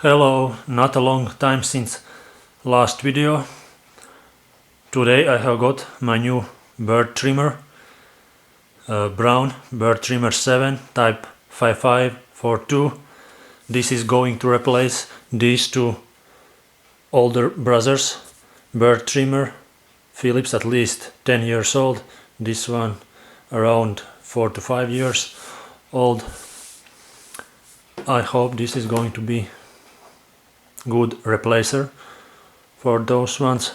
Hello, not a long time since last video. Today I have got my new bird trimmer, Braun Beard Trimmer 7 type 5542. This is going to replace these two older brothers, bird trimmer, Philips, at least 10 years old. This one around 4 to 5 years old. I hope this is going to be good replacer for those ones.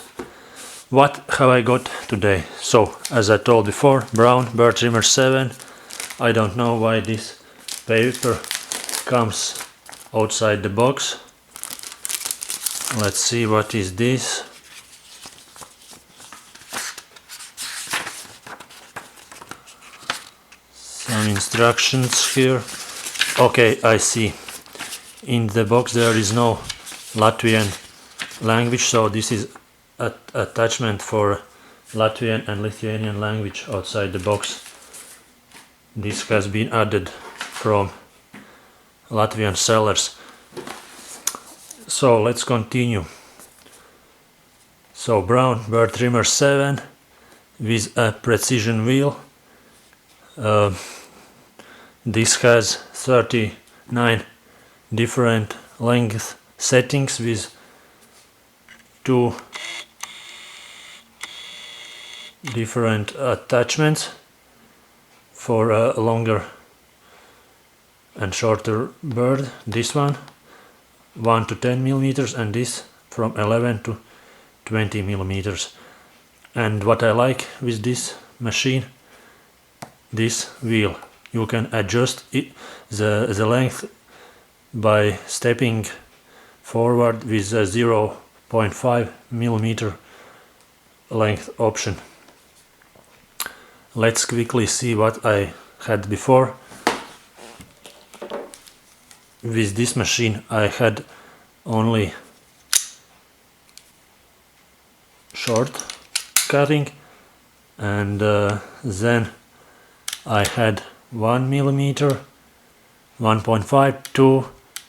What have I got today? So, as I told before, Braun Beard Trimmer 7. I don't know why this paper comes outside the box. Let's see what is this. Some instructions here. Okay, I see. In the box there is no Latvian language, so this is an attachment for Latvian and Lithuanian language outside the box. This has been added from Latvian sellers. So let's continue. So Braun Beard Trimmer 7 with a precision wheel. This has 39 different length settings with 2 different attachments for a longer and shorter bird. This one 1 to 10 millimeters and this from 11 to 20 millimeters. And what I like with this machine, this wheel, you can adjust it, the length by stepping forward with a 0.5 millimeter length option. Let's quickly see what I had before. With this machine I had only short cutting, and then I had 1 millimeter, 1.5, 2,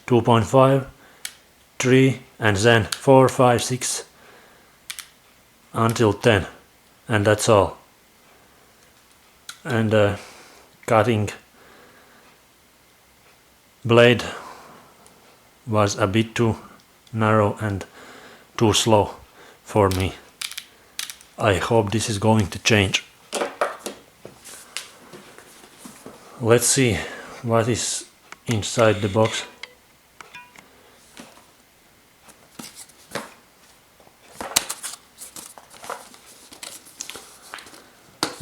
2.5, 3, and then 4, 5, 6 until 10, and that's all. And cutting blade was a bit too narrow and too slow for me. I hope this is going to change. Let's see what is inside the box.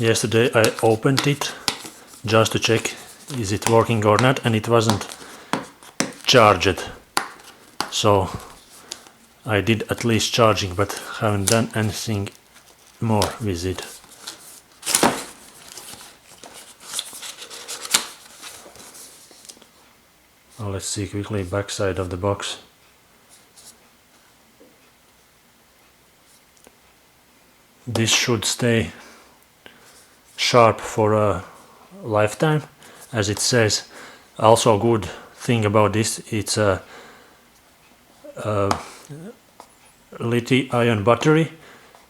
Yesterday I opened it just to check is it working or not, and it wasn't charged. So I did at least charging, but haven't done anything more with it. Well, let's see quickly backside of the box. This should stay sharp for a lifetime, as it says. Also, good thing about this, it's a lithium-ion battery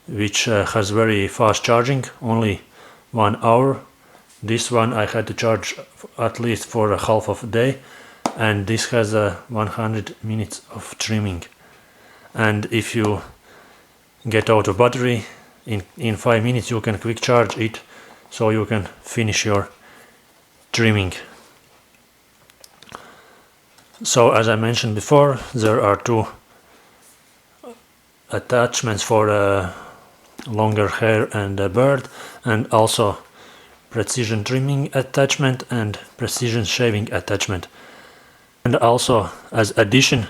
which has very fast charging, only 1 hour. This one I had to charge at least for a half of a day, and this has 100 minutes of trimming. And if you get out of battery in 5 minutes, you can quick charge it, so you can finish your trimming. So, as I mentioned before, there are 2 attachments for longer hair and a bird, and also precision trimming attachment and precision shaving attachment. And also, as addition,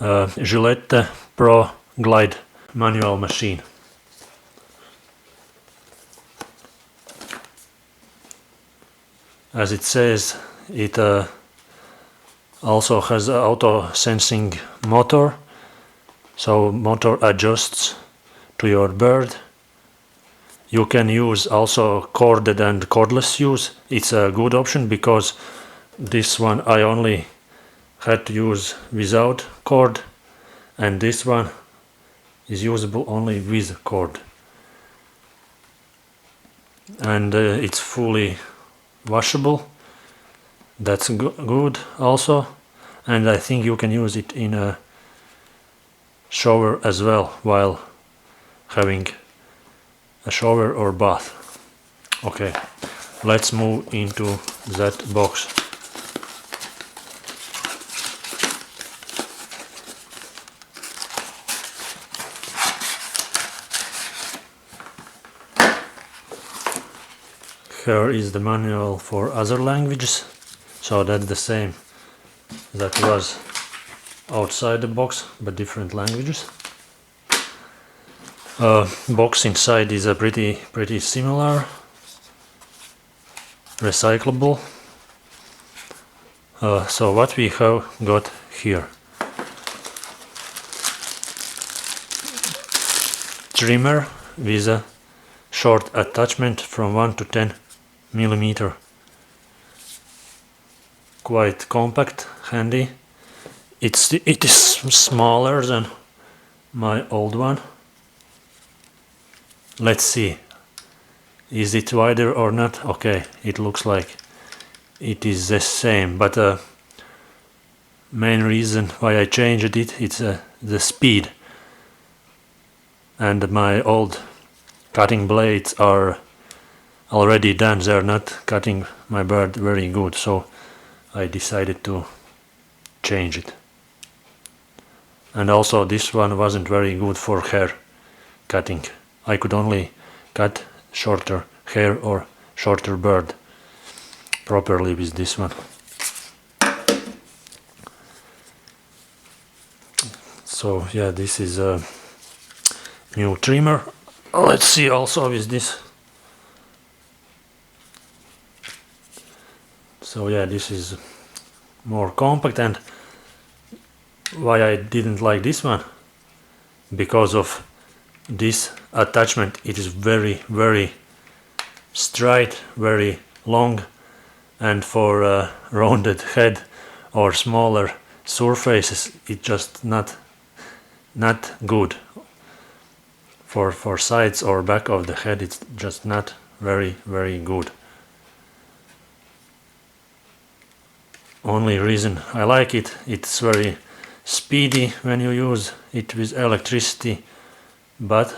Gillette ProGlide manual machine. As it says, it also has an auto sensing motor, so motor adjusts to your bird. You can use also corded and cordless use. It's a good option because this one I only had to use without cord, and this one is usable only with cord. And it's fully washable. That's good also, and I think you can use it in a shower as well while having a shower or bath. Okay, let's move into that box. Here is the manual for other languages, so that's the same that was outside the box, but different languages. Box inside is a pretty similar, recyclable. So what we have got here: trimmer with a short attachment from 1 to 10 millimeter. Quite compact, handy. It is smaller than my old one. Let's see, is it wider or not? Okay, it looks like it is the same, but main reason why I changed it, it's the speed. And my old cutting blades are already done, they're not cutting my bird very good, so I decided to change it. And also this one wasn't very good for hair cutting. I could only cut shorter hair or shorter bird properly with this one. So yeah, this is a new trimmer. Let's see also with this. So yeah, this is more compact, and why I didn't like this one, because of this attachment. It is very straight, very long, and for a rounded head or smaller surfaces it's just not good. For sides or back of the head it's just not very good. Only reason I like it, it's very speedy when you use it with electricity, but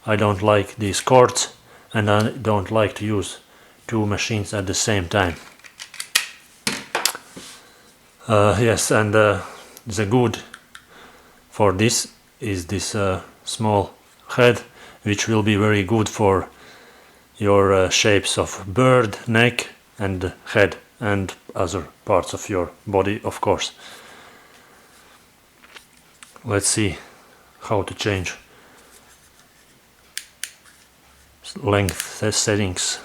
I don't like these cords, and I don't like to use two machines at the same time. Yes, and the good for this is this small head, which will be very good for your shapes of bird, neck and head, and other parts of your body, of course. Let's see how to change length settings.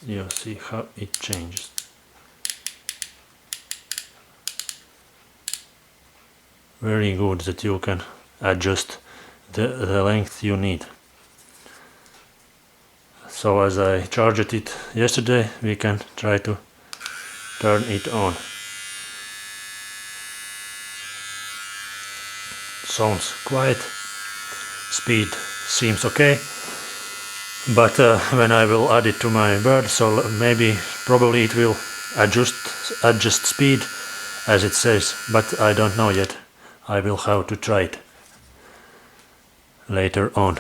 You see how it changes. Very good that you can adjust the length you need. So as I charged it yesterday, we can try to turn it on. Sounds quiet, speed seems okay, but when I will add it to my bird, so probably it will adjust speed as it says, but I don't know yet. I will have to try it later on.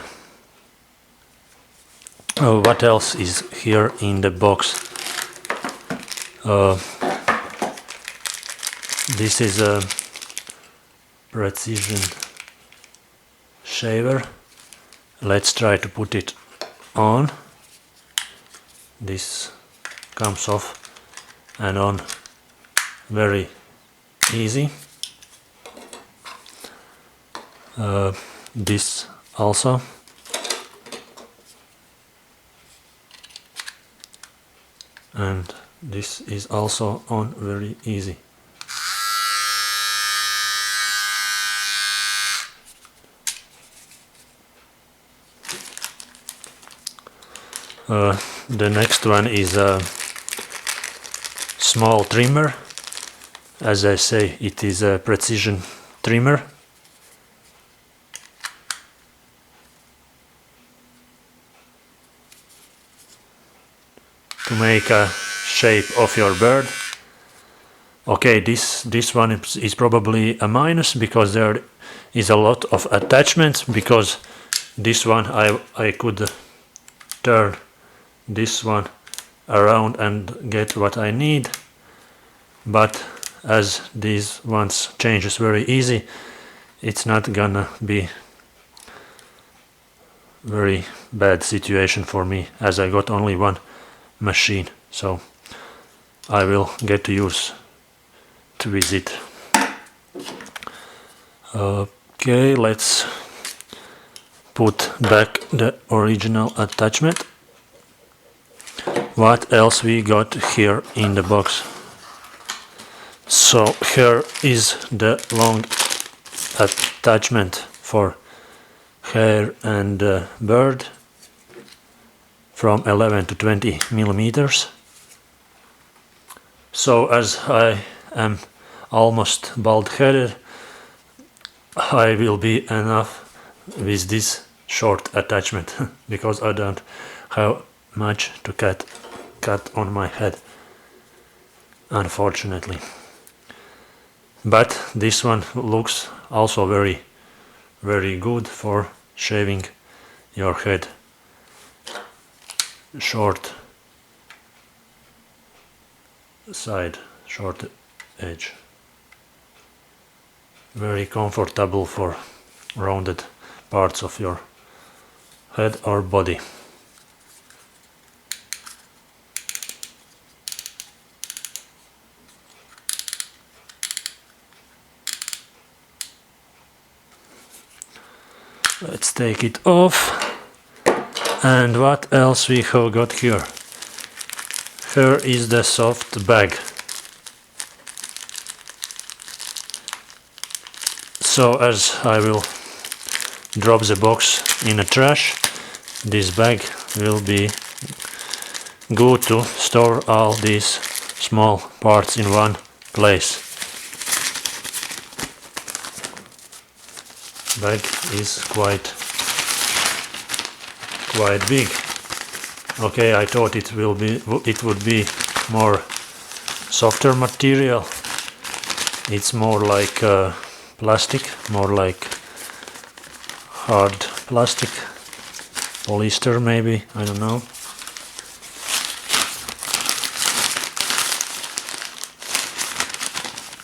What else is here in the box? This is a precision shaver. Let's try to put it on. This comes off and on very easy. This also. And this is also on very easy. The next one is small trimmer. As I say, it is a precision trimmer. To make a shape of your bird. Okay, this one is probably a minus because there is a lot of attachments, because this one I could turn this one around and get what I need, but as these ones changes very easy, it's not gonna be very bad situation for me, as I got only one machine, so I will get to use with it. Okay, let's put back the original attachment. What else we got here in the box? So here is the long attachment for hair and bird from 11 to 20 millimeters. So as I am almost bald-headed, I will be enough with this short attachment because I don't have much to cut on my head, unfortunately. But this one looks also very, very good for shaving your head. Short side, short edge. Very comfortable for rounded parts of your head or body. Let's take it off. And what else we have got here? Here is the soft bag. So as I will drop the box in a trash, this bag will be good to store all these small parts in one place. Bag is quite big. Okay, I thought it would be more softer material. It's more like plastic, more like hard plastic, polyester maybe, I don't know.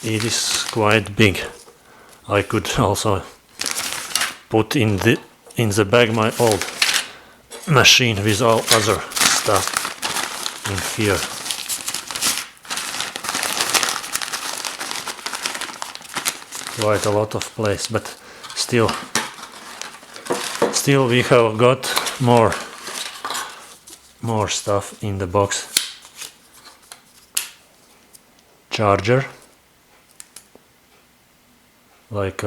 It is quite big. I could also put in the bag my old machine with all other stuff in here. Quite a lot of place, but still we have got more stuff in the box. Charger, like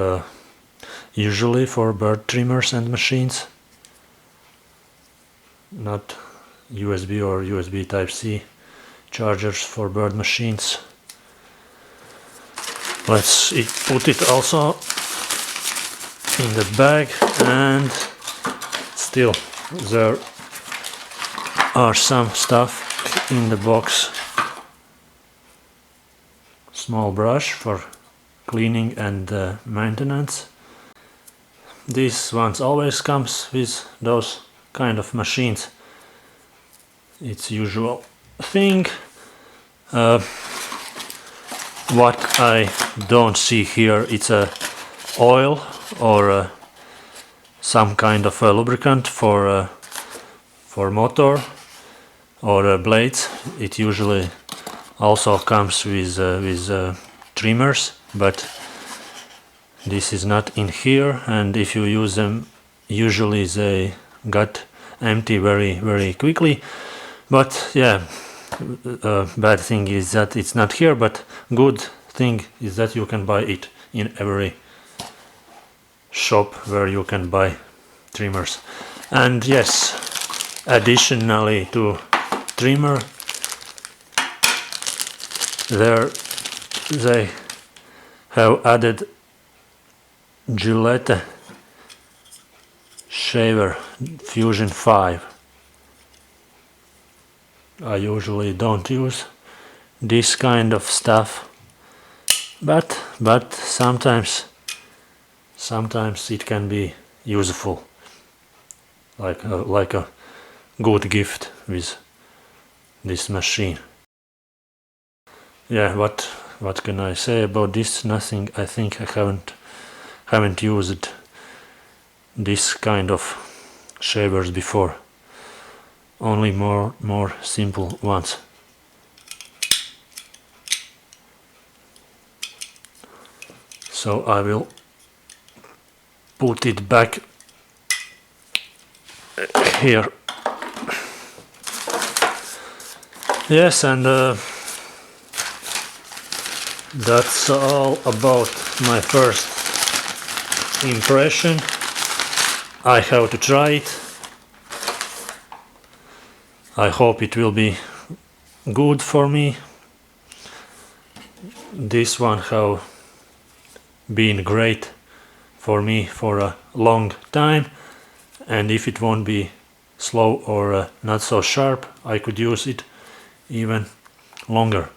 usually for bird trimmers and machines, not USB or USB Type-C chargers for bird machines. Let's put it also in the bag, and still there are some stuff in the box. Small brush for cleaning and maintenance. This one always comes with those kind of machines. It's usual thing. What I don't see here, it's a oil or some kind of a lubricant for motor or blades. It usually also comes with trimmers, but this is not in here, and if you use them, usually they got empty very quickly. But yeah, bad thing is that it's not here, but good thing is that you can buy it in every shop where you can buy trimmers. And yes, additionally to trimmer, there they have added Gillette shaver Fusion 5. I usually don't use this kind of stuff, but sometimes it can be useful, like a good gift with this machine. Yeah, what can I say about this? Nothing. I think I haven't used this kind of shavers before. Only more simple ones. So I will put it back here. Yes, and that's all about my first impression. I have to try it. I hope it will be good for me. This one have been great for me for a long time, and if it won't be slow or not so sharp, I could use it even longer.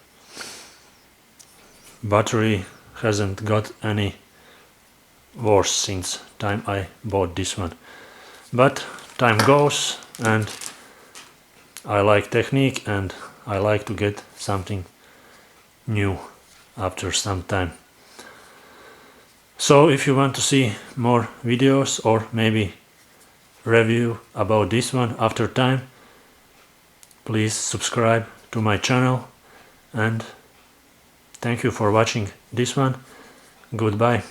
Battery hasn't got any worse since time I bought this one, but time goes and I like technique and I like to get something new after some time. So if you want to see more videos or maybe review about this one after time, please subscribe to my channel, and thank you for watching this one. Goodbye.